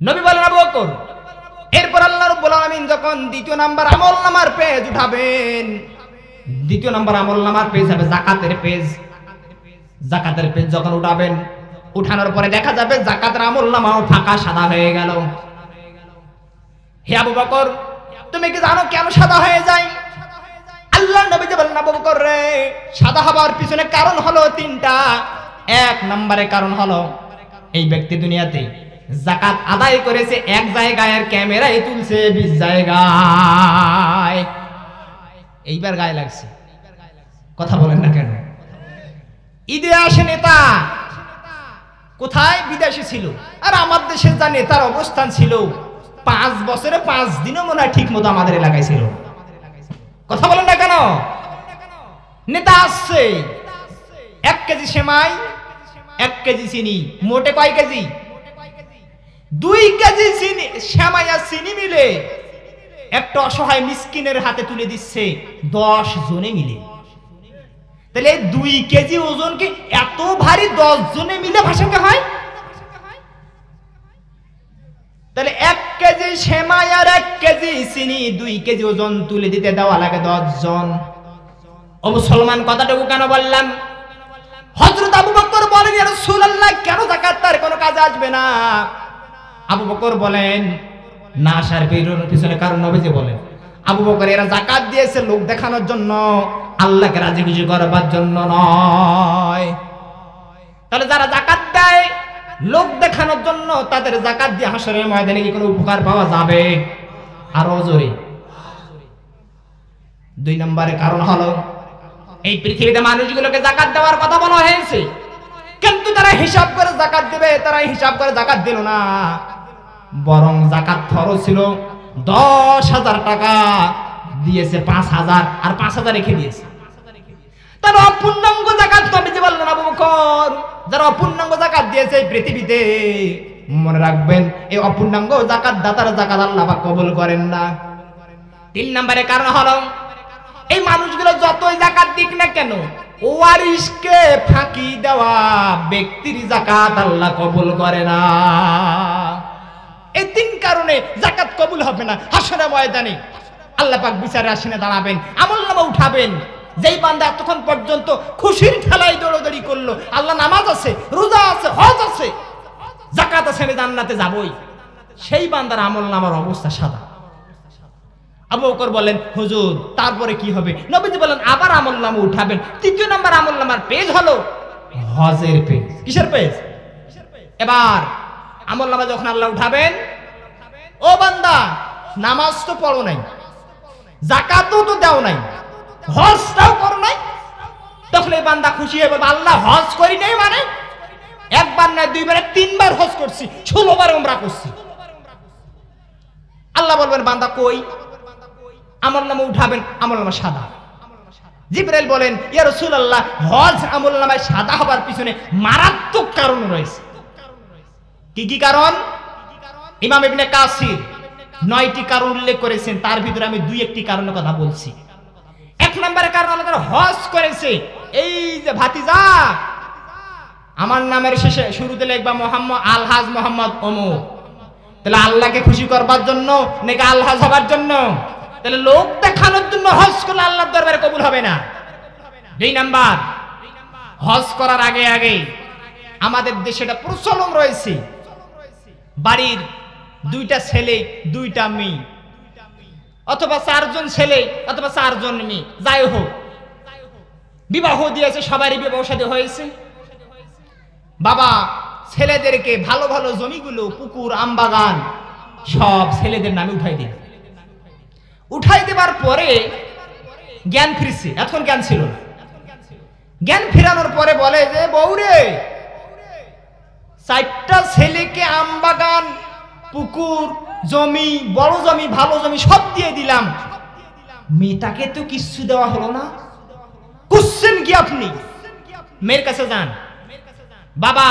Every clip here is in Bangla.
নবী বলেন আবু বকর, এরপর আল্লাহ রাব্বুল আলামিন যখন দ্বিতীয় নাম্বার আমলনামার পেজ উঠাবেন, দ্বিতীয় নাম্বার আমলনামার পেজ হবে যাকাতের পেজ। যাকাতের পেজ যখন উঠাবেন, উঠানোর পরে দেখা যাবে যাকাতের আমলনামাও ফাঁকা সাদা হয়ে গেল। হে আবু বকর, তুমি কি জানো কেন সাদা হয়ে যায়? আল্লাহর নবী বলেন, আবু বকর রে, সাদা হবার পিছনে কারণ হলো তিনটা। এক নম্বরে কারণ হলো এই ব্যক্তি দুনিয়াতে যাকাত আদায় করেছে এক জায়গায়, আর ক্যামেরায় তুলছে 20 জায়গায়। এইবার গায়ে লাগছে, কথা বলেন না কেন? ঈদে আসে নেতা, কোথায়? বিদেশে ছিল। আর আমার দেশের যা নেতার অবস্থান ছিল, 5 বছরে 5 দিনও মনে হয় ঠিক মতো আমাদের এলাকায় ছিল। কথা বলেন না কেন? নেতা আসছে, 1 কেজি সেমাই, 1 কেজি চিনি, মোটে কয় কেজি? 2 কেজি চিনি, সেমাই আর চিনি মিলে একটা অসহায় মিসকিনের হাতে তুলে দিচ্ছে 10 জনে মিলে। তাহলে 2 কেজি ওজনকে এত ভারী 10 জনে মিলে ভাসাতে হয়? তাহলে 1 কেজি সেমাই আর 1 কেজি চিনি, 2 কেজি ওজন তুলে দিতে দেওয়া লাগে 10 জন। ও মুসলমান, কথাটুকু কেন বললাম? হযরত আবু বকর বলেন, ইয়া রাসূলুল্লাহ, কেন যাকাত তার কোনো কাজে আসবে না? আবু বকর বলেন, না আসার পিছনে কারণ নবীজি বলেন, আবু বকর এরা যাকাত দিয়েছে লোক দেখানোর জন্য, আল্লাহকে রাজি খুশি করবার জন্য নয়। তাহলে যারা যাকাত দেয় লোক দেখানোর জন্য, তাদের যাকাত দিয়ে হাসরের ময়দানে কি কোনো উপকার পাওয়া যাবে? আরো জোরে। 2 নম্বরে কারণ হলো এই পৃথিবীতে মানুষগুলোকে যাকাত দেওয়ার কথা বলা হয়েছে, কিন্তু তারা হিসাব করে যাকাত দেবে, তারা হিসাব করে যাকাত দিল না। বরং যাকাত ফরজ ছিল 10,000 টাকা, দিয়েছে 5,000, আর 5,000 রেখে দিয়েছে। তারা অপূর্ণাঙ্গ যাকাত নবীজি বললেন, আবু বকর, যারা অপূর্ণাঙ্গ যাকাত দিয়েছে এই পৃথিবীতে, মনে রাখবেন এই অপূর্ণাঙ্গ যাকাত দাতার যাকাত আল্লাহ পাক কবুল করেন না। 3 নম্বরে কারণ হলো এই মানুষগুলো যতই যাকাত দিক না কেন, ওয়ারিসকে ফাঁকি দেওয়া ব্যক্তির যাকাত আল্লাহ কবুল করে না। এই 3 কারণে যাকাত কবুল হবে না। হাসরের ময়দানে আল্লাহ পাক বিচারের আসনে দাঁড়াবেন, আমলনামা উঠাবেন। যেই বান্দা এতক্ষণ পর্যন্ত খুশির ঠেলায় দৌড়াদৌড়ি করলো, আল্লাহ নামাজ আছে, রোজা আছে, হজ আছে, যাকাত আছে, আমি জান্নাতে যাবই, সেই বান্দার আমলনামার অবস্থা সাদা। আবু বকর বলেন, হুজুর তারপরে কি হবে? নবীজি বলেন, আবার আমলনামা উঠাবেন। 3 নম্বর আমলনামার পেজ হলো হজের পেজ। কিসের পেজ? এবার আমলনামা যখন আল্লাহ উঠাবেন, ও বান্দা, নামাজ তো পড়ো নাই, যাকাতও তো দাও নাই, হজটাও করো নাই, তখন এই বান্দা খুশি হয়ে বলবে, আল্লাহ হজ করি নাই মানে? 1 বার না 2 বার, 3 বার হজ করছি, 16 বার উমরা করছি। আল্লাহ বলবেন, বান্দা কই? আমলনামা উঠাবেন, আমলনামা সাদা। জিবরাইল বলেন, ইয়া রাসূলুল্লাহ, হজ আমলনামায় সাদা হবার পিছনে মারাত্মক কারণ রয়েছে। কি কি কারণ? ইমাম ইবনে কাসির 9টি কারণ উল্লেখ করেছেন, তার ভিতরে আমি 2-1টি কারণের কথা বলছি। 1 নম্বরের কারণ হলো তারা হজ করেছে। এই যে ভাতিজা, আমার নামের শেষে শুরুতে লিখবা মোহাম্মদ, আলহাজ মোহাম্মদ অমুক, তাহলে আল্লাহকে খুশি করবার জন্য নাকি আলহাজ হবার জন্য? তাহলে লোক দেখানোর জন্য হজ করলে আল্লাহর দরবারে কবুল হবে না। 2 নাম্বার, হজ করার আগে আগে আমাদের দেশে এটা প্রচলন রয়েছে, বাড়ির 2টা ছেলে 2টা মেয়ে, অথবা 4 জন ছেলে অথবা 4 জন মেয়ে, যাই হোক বিবাহ দিয়েছে, সবারই বিবাহ শাদী হয়েছে। বাবা ছেলেদেরকে ভালো ভালো জমিগুলো, পুকুর, আমবাগান সব ছেলেদের নামে উঠাই দিল। উঠাই দেবার পরে জ্ঞান ফিরছে, এখন জ্ঞান ছিল না। জ্ঞান ফিরানোর পরে বলে যে, বউরে, 4টা ছেলেকে আমবাগান, পুকুর, জমি, বড় জমি, ভালো জমি সব দিয়ে দিলাম, মেয়েটাকে তো কিছু দেওয়া হলো না, কুচ্ছেন কি আপনি? মেয়ের কাছে যান। বাবা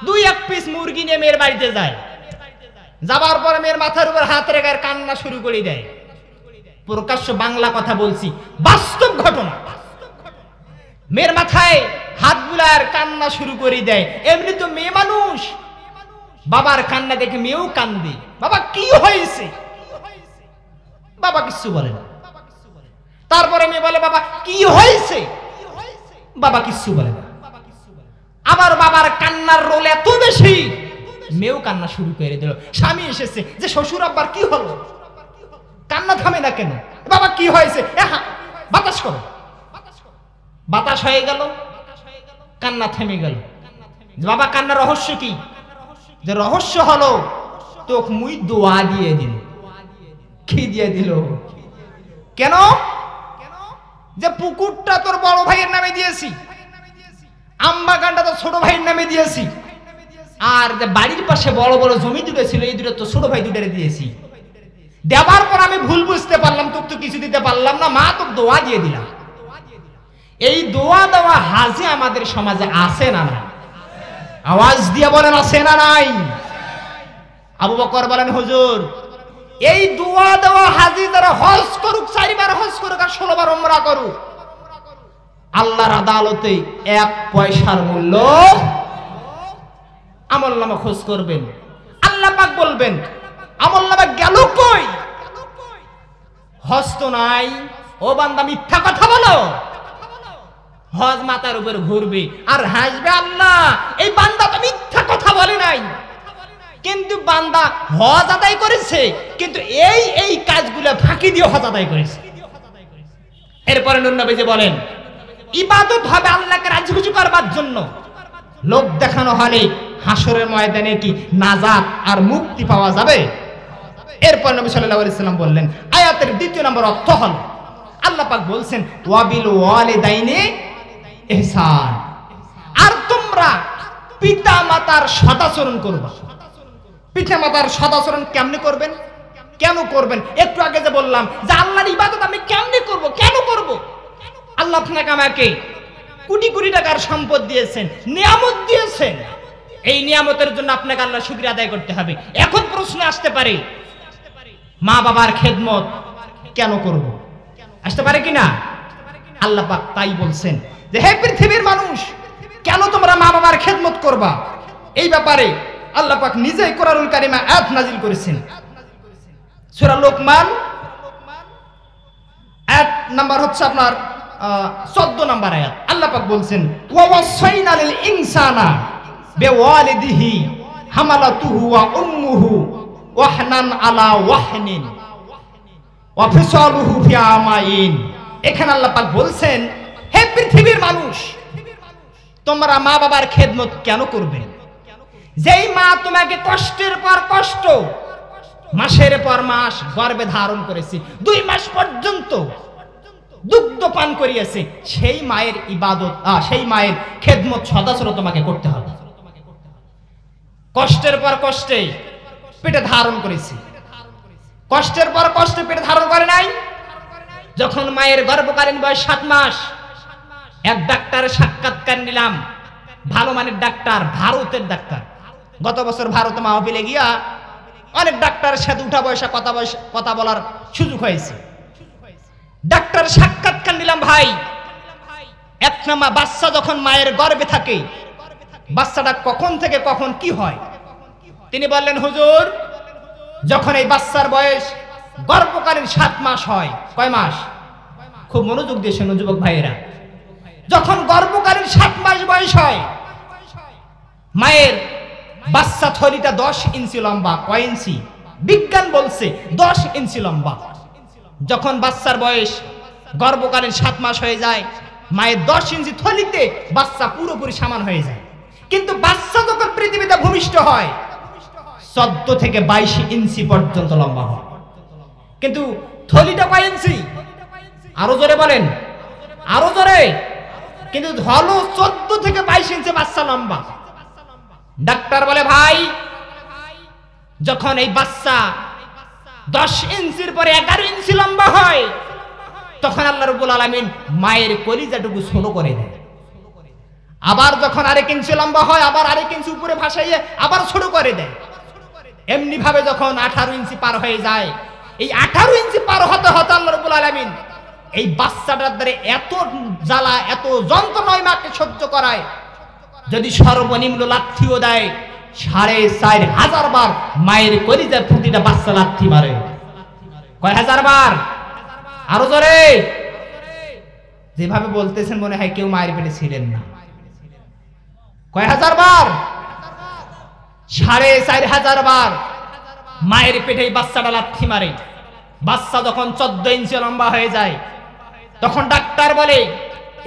2-1 পিস মুরগি নিয়ে মেয়ের বাড়িতে যায়। যাবার পরে মেয়ের মাথার উপর হাত রেখে কান্না শুরু করে দেয়। প্রকাশ্য বাংলা কথা বলছি, বাস্তব ঘটনা। মেয়ের মাথায় হাত বুলায় কান্না শুরু করে দেয়। এমনি তো মেয়ে মানুষ, বাবার কান্না দেখে মেয়েও কান্দে, বাবা কি হয়েছে? বাবা কিছু বলে না। তারপরে মেয়ে বলে বাবা কি হয়েছে? বাবা কিছু বলে না। আবার বাবার কান্নার রোল এত বেশি, মেয়েও কান্না শুরু করে দিল। স্বামী এসেছে যে শ্বশুর আব্বার কি হলো, কান্না থামে না কেন? বাবা কি হয়েছে? বাতাস করো। বাতাস হয়ে গেল, কান্না থেমে গেল। বাবা কান্নার রহস্য কি? যে রহস্য হলো তোকে মুই দোয়া দিয়ে দিল। কি দিয়ে দিল? কেন? যে পুকুরটা তোর বড় ভাইয়ের নামে দিয়েছি, আম বাগানটা তো ছোট ভাইয়ের নামে দিয়েছি, আর যে বাড়ির পাশে বড় বড় জমি দুটো ছিল এই দুটো তো ছোট ভাই দুটারে দিয়েছি। দেওয়ার পর আমি ভুল বুঝতে পারলাম, তোকে তো কিছু দিতে পারলাম না, মা তোকে দোয়া দিয়ে দিলাম। এই দোয়া দেওয়া হাজি আমাদের সমাজে আছে না নাই? আওয়াজ দিয়ে বলেন আছে না নাই? আবু বকর বলেন হুজুর এই দোয়া দেওয়া হাজি যারা হজ করুক, 4 বার হজ করুক আর 16 বার উমরা করুক, আল্লাহর আদালতে 1 পয়সার মূল্য আমলনামা খোঁজ করবেন। আল্লাহ পাক বলবেন আমলনামা গেল কই? হজ তো নাই। ও বান্দা মিথ্যা কথা বলো। হজ মাথার উপর ঘুরবে আর হাসবে আল্লাহ এই বান্দা তো মিথ্যা কথা বলে নাই। কিন্তু বান্দা হজ আদায় করেছে, কিন্তু এই এই কাজগুলো ফাঁকি দিয়ে হজ আদায় করেছে। এরপরে নবীজি বলেন ইবাদত হবে আল্লাহকে রাজি খুশি করবার জন্য, লোক দেখানো হলে হাসরের ময়দানে কি নাজাত আর মুক্তি পাওয়া যাবে? এরপর নবী সাল্লাল্লাহু আলাইহি সাল্লাম বললেন আয়াতের 2 নম্বর অর্থ হল আল্লাহ পাক বলছেন ওয়াবিল ওয়ালিদাইনি ইহসান, আর তোমরা পিতা মাতার সদাচরণ করবা। পিতা মাতার সদাচরণ কেমনে করবেন? কেন করবেন? একটু আগে যে বললাম যে আল্লাহর ইবাদত আমি কেমনে করব, কেন করব? আল্লাহ আপনাকে আমাকে কোটি কোটি টাকার সম্পদ দিয়েছেন, নিয়ামত দিয়েছেন, এই নিয়ামতের জন্য আপনাকে আল্লাহ শুকরিয়া আদায় করতে হবে। এখন প্রশ্ন আসতে পারে মা বাবার খেদমত কেন করব? আসতে পারে কিনা? আল্লাহ পাক তাই বলছেন যে হে পৃথিবীর মানুষ, কেন তোমরা মা বাবার খেদমত করবা? এই ব্যাপারে আল্লাহ পাক নিজেই কোরআনুল কারিমে আয়াত নাজিল করেছেন। সূরা লোকমান আয়াত নাম্বার হচ্ছে আপনার 14 নম্বর আয়াত। আল্লাহ পাক বলছেন ওয়া ওয়াসাইনা লিল ইনসানা বিওয়ালিদিহি হামালাতুহু ওয়া উম্মুহু ওয়াহনান আলা ওয়াহনিন ওয়া ফিসালুহু ফি আমাইন। এখানে আল্লাহ পাক বলছেন হে পৃথিবীর মানুষ, তোমরা মা বাবার খেদমত কেন করবে? যেই মা তোমাকে কষ্টের পর কষ্ট, মাসের পর মাস গর্ভে ধারণ করেছে, 2 মাস পর্যন্ত দুগ্ধ পান করিয়েছে, সেই মায়ের ইবাদত সেই মায়ের খেদমত সদাচরণ তোমাকে করতে হবে। কষ্টের পর কষ্টে পেটে ধারণ করেছে, কষ্টের পর কষ্টে পেটে ধারণ করে নাই। যখন মায়ের গর্ভকালীন বয়স 7 মাস, এক ডাক্তারের সাক্ষাৎকার নিলাম, ভালো মানের ডাক্তার, ভারতের ডাক্তার। গত বছর ভারতে মাহফিলে গিয়া অনেক ডাক্তারের সাথে উঠা বয়সা কথা বলার সুযোগ হয়েছে। ডাক্তার সাক্ষাৎকার নিলাম। ভাই, 1 নম্বর বাচ্চা যখন মায়ের গর্ভে থাকে, বাচ্চাটা কখন থেকে কখন কি হয়? তিনি বললেন হুজুর, যখন এই বাচ্চার বয়স গর্ভকালীন 7 মাস হয়। কয় মাস? খুব মনোযোগ দিয়ে শুনুন যুবক ভাইয়েরা, যখন গর্ভকালীন 7 মাস বয়স হয়, মায়ের বাচ্চা থলিটা 10 ইঞ্চি লম্বা। কয় ইঞ্চি? বিজ্ঞান বলছে 10 ইঞ্চি লম্বা। যখন বাচ্চার বয়স গর্ভকালীন 7 মাস হয়ে যায়, মায়ের 10 ইঞ্চি থলিতে বাচ্চা পুরোপুরি সমান হয়ে যায়। কিন্তু বাচ্চা যখন পৃথিবীতে ভূমিষ্ঠ হয় 14 থেকে 22 ইঞ্চি পর্যন্ত লম্বা হয়। কিন্তু থলিটা কয় ইঞ্চি? আরো জোরে বলেন, আরো জোরে। কিন্তু হলো 14 থেকে 22 ইঞ্চি বাচ্চা লম্বা। ডাক্তার বলে ভাই, যখন এই বাচ্চা 10 ইঞ্চির পরে 11 ইঞ্চি লম্বা হয়, তখন আল্লাহ রাব্বুল আলামিন মায়ের কলিজাটুকু ছোট করে দেয়। আবার যখন 1 ইঞ্চি লম্বা হয়, আবার 1 ইঞ্চি উপরে ভাসাইয়ে আবার ছোট করে দেয়। এমনি ভাবে যখন 18 ইঞ্চি পার হয়ে যায়, এই 18 ইঞ্চি পার হতে হতে আল্লাহ রাব্বুল আলামিন এই বাচ্চাটার দ্বারা এত জ্বালা, এত যন্ত্রণা মাকে সহ্য করায়, যদি সর্বনিম্ন লাথিও দেয় 4,500 বার মায়ের কলিজার প্রতিটা বাচ্চা লাথি মারে। কয় হাজার বার? আরো জোরে। যেভাবে বলতেছেন মনে হয় কেউ মায়ের পেটে ছিলেন না। কয় হাজার বার? 4,500 বার মায়ের পেটে বাচ্চাটা লাথি মারে। বাচ্চা যখন 14 ইঞ্চি লম্বা হয়ে যায় তখন ডাক্তার বলে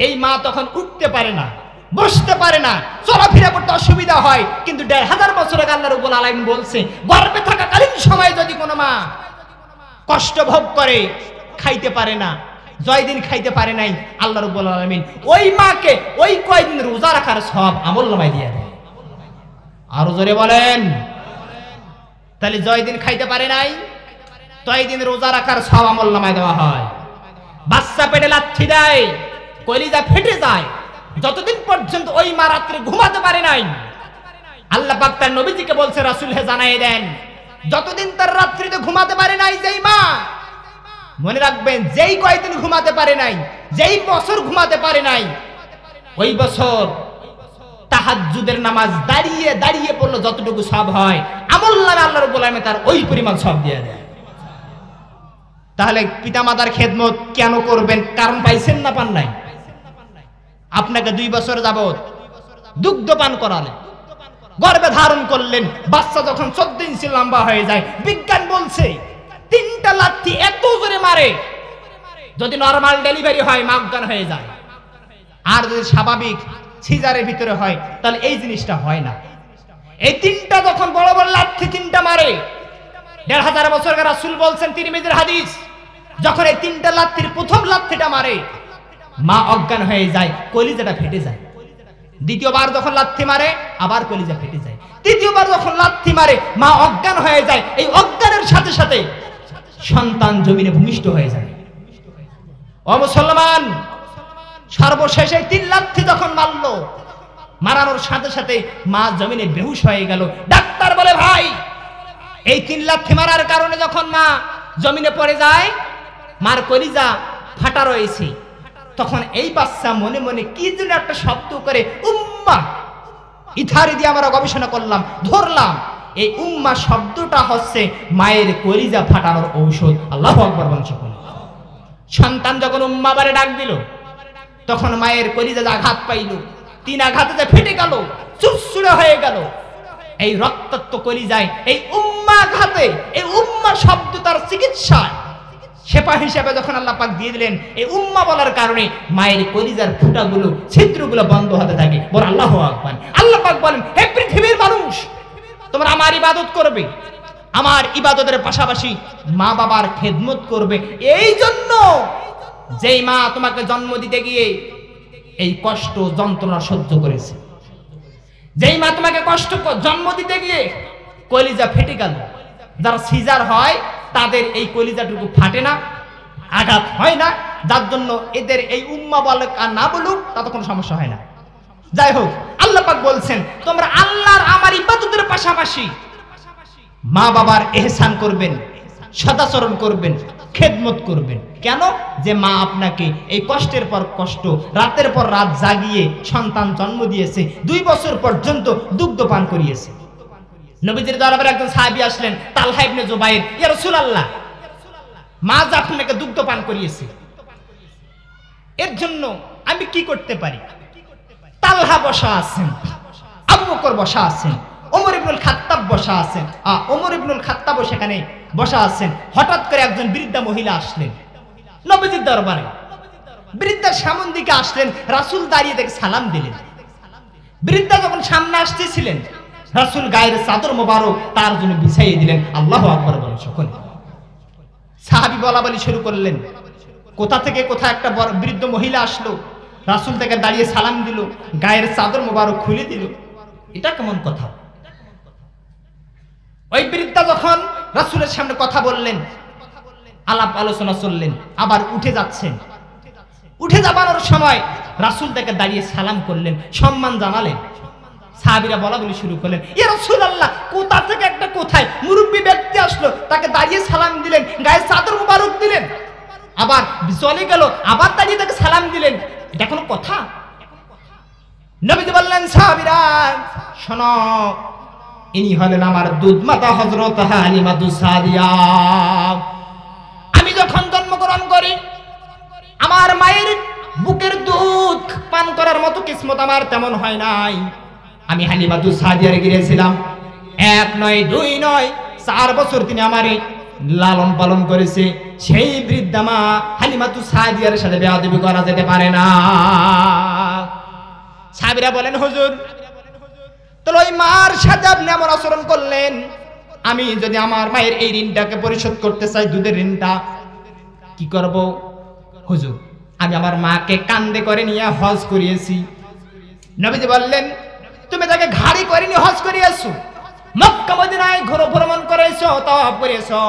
এই মা তখন উঠতে পারে না, বসতে পারে না, চলাফেরা করতে অসুবিধা হয়। কিন্তু 1,500 বছর আগে আল্লাহ রাব্বুল আলামিন বলছে গর্ভে থাকাকালীন সময়ে যদি কোনো মা কষ্ট ভোগ করে, খাইতে পারে না, জয়দিন খাইতে পারে নাই, আল্লাহ রাব্বুল আলামিন ওই মাকে ওই কয়দিন রোজা রাখার সওয়াব আমলনামায় দিয়ে দেয়। আরো জোরে বলেন। তাহলে জয়দিন খাইতে পারে নাই, তয়দিন রোজা রাখার সওয়াব আমলনামায় দেওয়া হয়। বাচ্চা পেটে লাথি দেয়, কলিজা ফেটে যায়, যতদিন পর্যন্ত ওই মা রাত্রে ঘুমাতে পারে নাই, আল্লাহ পাক তার নবীজিকে বলছে রাসূল হে জানাই দেন যতদিন তার রাত্রিতে ঘুমাতে পারে নাই যেই মা, মনে রাখবেন যেই কয়দিন ঘুমাতে পারে নাই, যেই বছর ঘুমাতে পারে নাই, ওই বছর তাহাজ্জুদের নামাজ দাঁড়িয়ে দাঁড়িয়ে পড়লে যতটুকু সওয়াব হয় আমলনামায় আল্লাহ রাব্বুল আলামিন তার ওই পরিমাণ সওয়াব দিয়ে দেয়। তাহলে পিতামাতার খেদমত কেন করবেন? কারণ পাইছেন না পান নাই? আপনাকে 2 বছর যাবত দুগ্ধ পান করালেন, গর্ভে ধারণ করলেন, বাচ্চা যখন 14 ইঞ্চি লম্বা হয়ে যায়, বিজ্ঞান বলছে 3টা লাথি এত জোরে মারে যদি নরমাল ডেলিভারি হয় মা অজ্ঞান হয়ে যায়, আর যদি স্বাভাবিক সিজারের ভিতরে হয় তাহলে এই জিনিসটা হয় না। এই 3টা যখন বড় বড় লাথি 3টা মারে, 1,500 বছর আগে রাসূল বলছেন তিরমিজির হাদিস, যখন এই 3টা লাথির প্রথম লাথিটা মারে মা অজ্ঞান হয়ে যায়, কলিজাটা ফেটে যায়। দ্বিতীয়বার যখন লাথি মারে আবার কলিজা ফেটে যায়। তৃতীয়বার যখন লাথি মারে মা অজ্ঞান হয়ে যায়। এই অজ্ঞানের সাথে সাথে সন্তান জমিনে ভূমিষ্ঠ হয়ে যায়। ও মুসলমান, সর্বশেষে 3 লাথি যখন মারলো, মারানোর সাথে সাথে মা জমিনে বেহুশ হয়ে গেল। ডাক্তার বলে ভাই এই 3 লাথি মারার কারণে যখন মা জমিনে পড়ে যায়, মার কলিজা ফাটা রয়েছে, তখন এই বাচ্চা মনে মনে কি যেন একটা শব্দ করে উম্মা। ইথারি দিয়ে আমরা গবেষণা করলাম, ধরলাম এই উম্মা শব্দটা হচ্ছে মায়ের কলিজা ফাটানোর ঔষধ। আল্লাহু আকবার বলছে। সন্তান যখন উম্মা বারে ডাক দিল তখন মায়ের কলিজা আঘাত পাইল, 3 আঘাতে যে ফেটে গেল, চুরচুরে হয়ে গেল। এই রক্তাক্ত কলিজায় এই উম্মা আঘাতে, এই উম্মা শব্দ তার চিকিৎসা সেবা হিসাবে যখন আল্লাহ পাক দিয়ে দিলেন, এই উম্মা বলার কারণে মায়ের কলিজার ফুটাগুলো, ছিদ্রগুলো বন্ধ হতে থাকে। বল আল্লাহু আকবার। আল্লাহ পাক বলেন হে পৃথিবীর মানুষ, তোমরা আমার ইবাদত করবে, আমার ইবাদতের পাশাপাশি মা বাবার খেদমত করবে। এই জন্য যেই মা তোমাকে জন্ম দিতে গিয়ে এই কষ্ট যন্ত্রণা সহ্য করেছে, যেই মা তোমাকে কষ্ট জন্ম দিতে গিয়ে কলিজা ফেটে গেল, যারা সিজার হয় তাদের এই কলিজাটুকু ফাটে না, আঘাত হয় না, যার জন্য এদের এই উম্মা বলুক আর না বলুক তাতে কোনো সমস্যা হয় না। যাই হোক, আল্লাহ পাক বলছেন তোমরা আল্লাহর আমার ইবাদতের পাশাপাশি মা বাবার ইহসান করবেন, সদাচরণ করবেন, খেদমত করবেন। কেন? যে মা আপনাকে এই কষ্টের পর কষ্ট, রাতের পর রাত জাগিয়ে সন্তান জন্ম দিয়েছে, 2 বছর পর্যন্ত দুগ্ধ পান করিয়েছে। নবীজির দরবারে একজন সাহাবী আসলেন, তালহা ইবনে জুবাইর, ইয়া রাসূলুল্লাহ, মা যে আপনাকে দুগ্ধ পান করিয়েছে, এর জন্য আমি কি করতে পারি? তালহা বসা আছেন, আবু বকর বসা আছেন, ওমর ইবনুল খাত্তাব বসা আছেন, ওমর ইবনুল খাত্তাবও সেখানে বসা আছেন। হঠাৎ করে একজন বৃদ্ধা মহিলা আসলেন নবীজির দরবারে। বৃদ্ধার সামন দিকে আসলেন, রাসূল দাঁড়িয়ে দেখে সালাম দিলেন। বৃদ্ধা যখন সামনে আসতেছিলেন, রাসূল গায়ের চাদর মোবারক তার জন্য বিছাইয়ে দিলেন। আল্লাহু আকবার বলেন সকলে। সাহাবী বলা বলি শুরু করলেন, কোথা থেকে কোথা একটা বৃদ্ধ মহিলা আসলো, রাসূল থেকে দাঁড়িয়ে সালাম দিল, গায়ের চাদর মোবারক খুলে দিল। এটা কেমন কথা? ওই বৃদ্ধা যখন রাসূলের সামনে কথা বললেন, আলাপ আলোচনা চললেন, আবার উঠে যাচ্ছেন। উঠে যাবার সময় রাসূল থেকে দাঁড়িয়ে সালাম করলেন, সম্মান জানালেন। সাহাবীরা বলা বলি শুরু করলেন, ইয়া রাসূলুল্লাহ, কোথা থেকে একটা কোথায় মুরব্বী ব্যক্তি আসলো, তাকে দাঁড়িয়ে সালাম দিলেন, গায়ে চাদর মোবারক দিলেন, আবার চলে গেল, আবার দাঁড়িয়ে তাকে সালাম দিলেন। এটা কোনো কথা? নবীজি বললেন, সাহাবীরা শোনো, ইনি হলেন আমার দুধ মাতা হযরত হালিমাতুস সাদিয়া। আমি যখন জন্মগ্রহণ করি আমার মায়ের বুকের দুধ পান করার মতো কিসমত আমার তেমন হয় নাই। আমি হালিমাতুস সাদিয়ার গিয়েছিলাম, 1 নয় 2 নয় 4 বছর তিনি আমারে লালন পালন করেছে। সেই বৃদ্ধা মা হালিমাতুস সাদিয়ার সাথে বেয়াদবি করা যেতে পারে না। সাহাবীরা বলেন, হুজুর তাহলে ওই মার সাথে আপনি এমন আচরণ করলেন, আমি যদি আমার মায়ের এই ঋণটাকে পরিশোধ করতে চাই, দুধের ঋণটা, কি করব? হুজুর আমি আমার মাকে কান্দে করে নিয়ে হজ করিয়েছি। নবীজি বললেন, তুমি তাকে ঘাড়ি করে নিয়ে হজ করিয়েছো, মক্কা মদিনায় ঘোর ভ্রমণ করেছো, তাওয়াফ করেছো।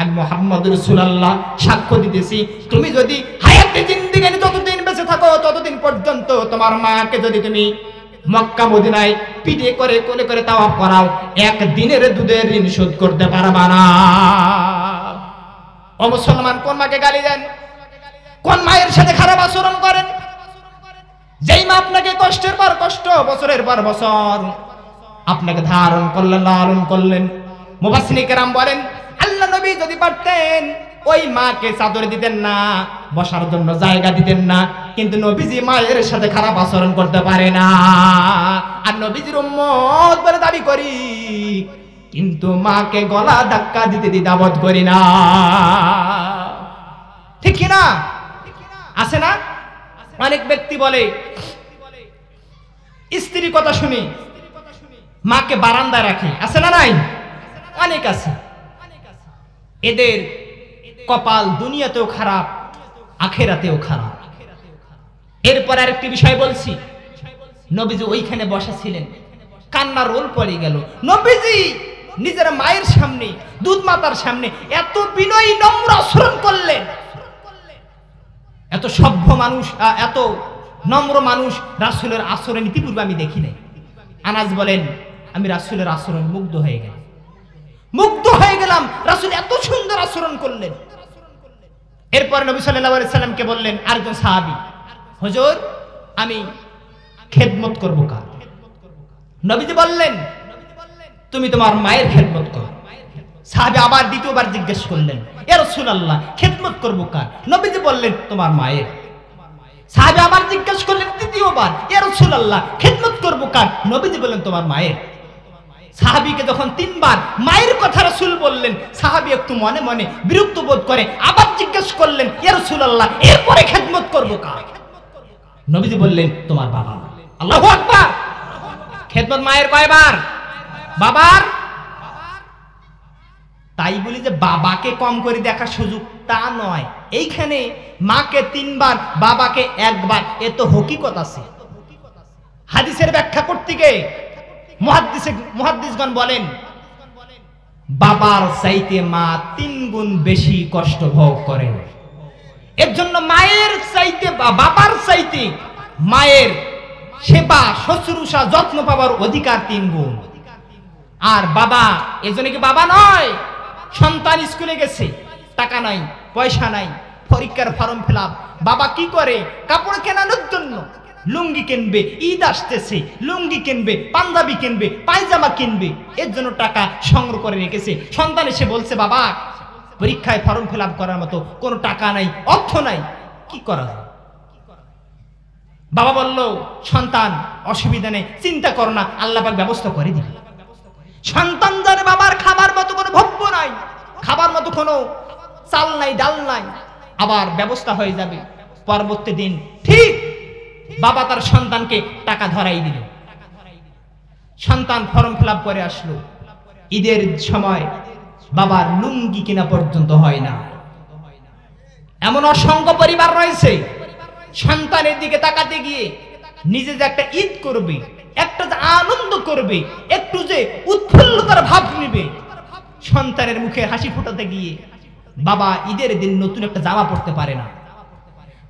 আমি মুহাম্মদ রাসূলুল্লাহ সাক্ষ্য দিতেছি, তুমি যদি হায়াতে জিন্দেগানি যতদিন বেঁচে থাকো ততদিন পর্যন্ত তোমার মাকে যদি তুমি মক্কা মদিনায় পিঠে করে কোলে করে তাওয়াফ করাও, 1 দিনের দুধের ঋণ শোধ করতে পারবা না। ও মুসলমান, কোন মাকে গালি দেন? কোন মায়ের সাথে খারাপ আচরণ করেন? যেই মা আপনাকে কষ্টের পর কষ্ট, বছরের পর বছর আপনাকে ধারণ করলেন, লালন করলেন। মুফাসসিরিনে কেরাম বলেন, আল্লাহ নবী যদি পারতেন ওই মাকে চাদর দিতেন না, বসার জন্য জায়গা দিতেন না, কিন্তু নবীজি মায়ের সাথে খারাপ আচরণ করতে পারে না। আর নবীজির উম্মত বলে দাবি করি, কিন্তু মাকে গলা ধাক্কা দিতে দ্বিধাবোধ করি না। ঠিক কি না? আছে না? অনেক ব্যক্তি বলে স্ত্রী কথা শুনি মাকে বারান্দায় রাখে, আছে না নাই? অনেক আছে। এদের কপাল দুনিয়াতেও খারাপ, আখিরাতেও খারাপ। এরপর আরেকটি বিষয় বলছি, নবীজি ওইখানে বসেছিলেন, কান্নার রোল পড়ে গেল। নবীজি নিজের মায়ের সামনে, দুধ মাতার সামনে এত বিনয়ী নম্র আচরণ করলেন। এত সভ্য মানুষ, এত নম্র মানুষ রাসূলের আচরণ ইতিপূর্বে আমি দেখি নাই। আনাস বলেন, আমি রাসূলের আচরণ মুগ্ধ হয়ে গেলাম। রাসূল এত সুন্দর আচরণ করলেন। এরপর নবী সাল্লাল্লাহু আলাইহি সাল্লামকে বললেন আরেকজন সাহাবী, হুজুর আমি খেদমত করব কার? নবীজি বললেন, তুমি তোমার মায়ের খেদমত করো। সাহাবী আবার দ্বিতীয়বার জিজ্ঞেস করলেন, ইয়া রাসূলুল্লাহ খেদমত করব কার? নবীজি বললেন, তোমার মায়ের। সাহাবী আবার জিজ্ঞেস করলেন তৃতীয়বার, ইয়া রাসূলুল্লাহ খেদমত করব কার? নবীজি বললেন, তোমার মায়ের। সাহাবীকে যখন 3 বার মায়ের কথা রাসূল বললেন, সাহাবী একটু মনে মনে বিরক্ত বোধ করে আবার জিজ্ঞেস করলেন, ইয়া রাসূলুল্লাহ এরপরে খেদমত করব কার? নবীজি বললেন, তোমার বাবা। আল্লাহু আকবার। খেদমত মায়ের কয়বার? বাবার। তাই বলি যে বাবাকে কম করে দেখার সুযোগ তা নয়, এইখানে মাকে 3 বার, বাবাকে 1 বার, এ তো হকিকত আছে। হাদিসের ব্যাখ্যা করতে গিয়ে মুহাদ্দিসগণ বলেন, বাবার চাইতে মা 3 গুণ বেশি কষ্ট ভোগ করে। এর জন্য মায়ের চাইতে বা বাবার চাইতে মায়ের সেবা, শুশ্রূষা, যত্ন পাওয়ার অধিকার 3 গুণ। আর বাবা, এজন্য কি বাবা নয়, সন্তান স্কুলে গেছে, টাকা নাই, পয়সা নাই, পরীক্ষার ফর্ম ফিলআপ, বাবা কি করে? কাপড় কেনানোর জন্য লুঙ্গি কিনবে, ঈদ আসতেছে, লুঙ্গি কিনবে, পাঞ্জাবি কিনবে, পায়জামা কিনবে, এর জন্য টাকা সংগ্রহ করে রেখেছে। সন্তান এসে বলছে, বাবা পরীক্ষায় ফর্ম ফিলআপ করার মতো কোনো টাকা নাই, অর্থ নাই, কি করা যায়? বাবা বলল, সন্তান অসুবিধা নেই, চিন্তা করো না, আল্লাহ পাক ব্যবস্থা করে দিবে। সন্তান জানে বাবার খাবার মতো কোনো ভব্য নাই, খাবার মতো কোনো চাল নাই, ডাল নাই, আবার ব্যবস্থা হয়ে যাবে। পরবর্তী দিন ঠিক বাবা তার সন্তানকে টাকা ধরাই দিল। সন্তান ফর্ম ফিলআপ করে আসলো, ঈদের সময় বাবার লুঙ্গি কিনা পর্যন্ত হয় না। এমন অসংখ্য পরিবার রয়েছে, সন্তানের দিকে তাকাতে গিয়ে নিজে যে একটা ঈদ করবে, একটা যে আনন্দ করবে, একটু যে উৎফুল্লতার ভাব নিবে, সন্তানের মুখে হাসি ফোটাতে গিয়ে বাবা ঈদের দিন নতুন একটা জামা পরতে পারে না,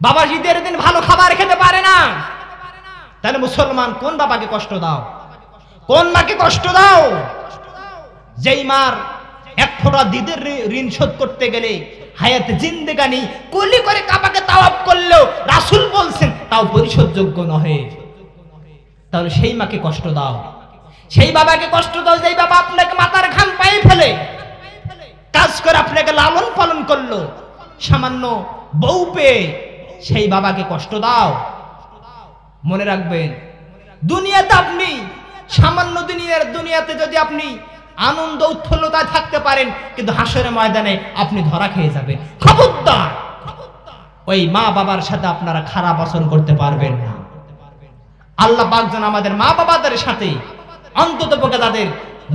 বাবা ঈদের দিন ভালো খাবার খেতে পারে না। তাহলে মুসলমান কোন বাবাকে কষ্ট দাও, কোন মাকে কষ্ট দাও? যেই মার 1 ফোঁটা দুধের ঋণ শোধ করতে গেলে হায়াতে জিন্দেগানি কুলি করে কাবাকে তাওয়াফ করলেও রাসূল বলছেন তাও পরিশোধযোগ্য নহে, তাহলে সেই মাকে কষ্ট দাও। সেই বাবাকে কষ্ট দাও যেই বাবা আপনাকে মাথার ঘাম পায়ে ফেলে কাজ করে আপনাকে লালন পালন করলো, সামান্য বউ পেয়ে সেই বাবাকে কষ্ট দাও। মনে রাখবেন, দুনিয়াতে আপনি সামান্য দুনিয়াতে যদি আপনি আনন্দ উৎফুল্লতায় থাকতে পারেন, কিন্তু হাসরের ময়দানে আপনি ধরা খেয়ে যাবেন। খবরদার ওই মা বাবার সাথে আপনারা খারাপ আচরণ করতে পারবেন না। আল্লাহ পাক যেন আমাদের মা বাবাদের সাথে, অন্তত পক্ষে তাদের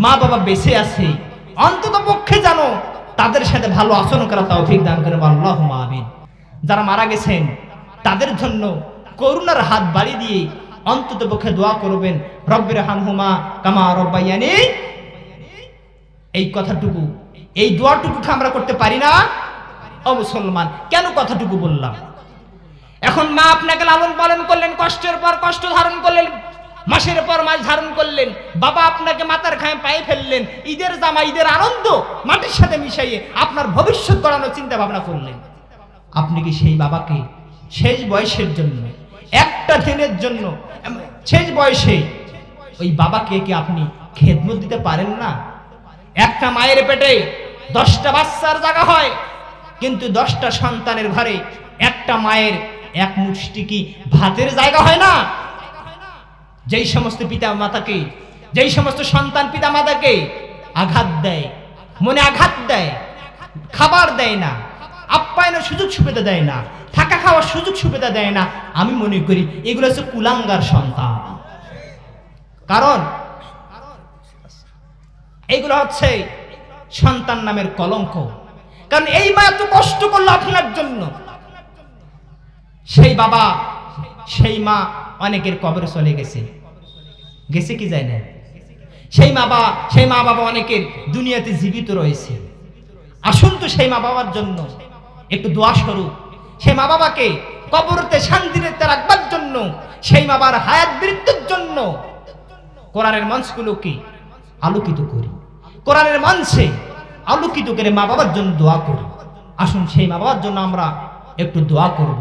মা বাবা বেঁচে আছে, অন্তত পক্ষে জানো তাদের সাথে ভালো আচরণ করা তৌফিক দান করেন, আল্লাহুম্মা আমিন। যারা মারা গেছেন তাদের জন্য করুণার হাত বাড়িয়ে দিয়ে অন্তত পক্ষে দোয়া করবেন, রব্বির হামহুমা কামা রব্বায়ানি। এই কথাটুকু, এই দোয়াটুকুকে আমরা করতে পারি না ও মুসলমান। কেন কথাটুকু বললাম? এখন মা আপনাকে লালন পালন করলেন, কষ্টের পর কষ্ট ধারণ করলেন, মাসের পর মাস ধারণ করলেন, বাবা আপনাকে মাথার ঘামে পায়ে ফেললেন, ঈদের জামা ঈদের আনন্দ মাটির সাথে মিশাইয়ে আপনার ভবিষ্যৎ গড়ানোর চিন্তা ভাবনা করলেন। আপনি কি সেই বাবাকে শেষ বয়সের জন্য, একটা দিনের জন্য, শেষ বয়সে ওই বাবাকে কি আপনি খেদমত দিতে পারেন না? একটা মায়ের পেটে 10টা বাচ্চার জায়গা হয়, কিন্তু 10টা সন্তানের ঘরে একটা মায়ের এক মুষ্টি কি ভাতের জায়গা হয় না? যেই সমস্ত পিতা মাতাকে, যেই সমস্ত সন্তান পিতা মাতাকে আঘাত দেয়, মনে আঘাত দেয়, খাবার দেয় না, আপ্যায়নের সুযোগ সুবিধা দেয় না, থাকা খাওয়ার সুযোগ সুবিধা দেয় না, আমি মনে করি এগুলো হচ্ছে কুলাঙ্গার সন্তান। কারণ এইগুলো হচ্ছে সন্তান নামের কলঙ্ক। কারণ এই মা এত কষ্ট করলো আপনার জন্য, সেই বাবা সেই মা অনেকের কবরে চলে গেছে, গেছে কি যায় না? সেই মা বাবা অনেকের দুনিয়াতে জীবিত রয়েছে। আসুন তো সেই মা বাবার জন্য একটু দোয়া স্বরূপ, সেই মা বাবাকে কবরতে শান্তিতে রাখবার জন্য, সেই মা বাবার হায়াত বৃদ্ধির জন্য কোরআনের মঞ্চগুলোকে আলোকিত করি, কোরআনের মঞ্চে আলোকিত করে মা বাবার জন্য দোয়া করি। আসুন সেই মা বাবার জন্য আমরা একটু দোয়া করব।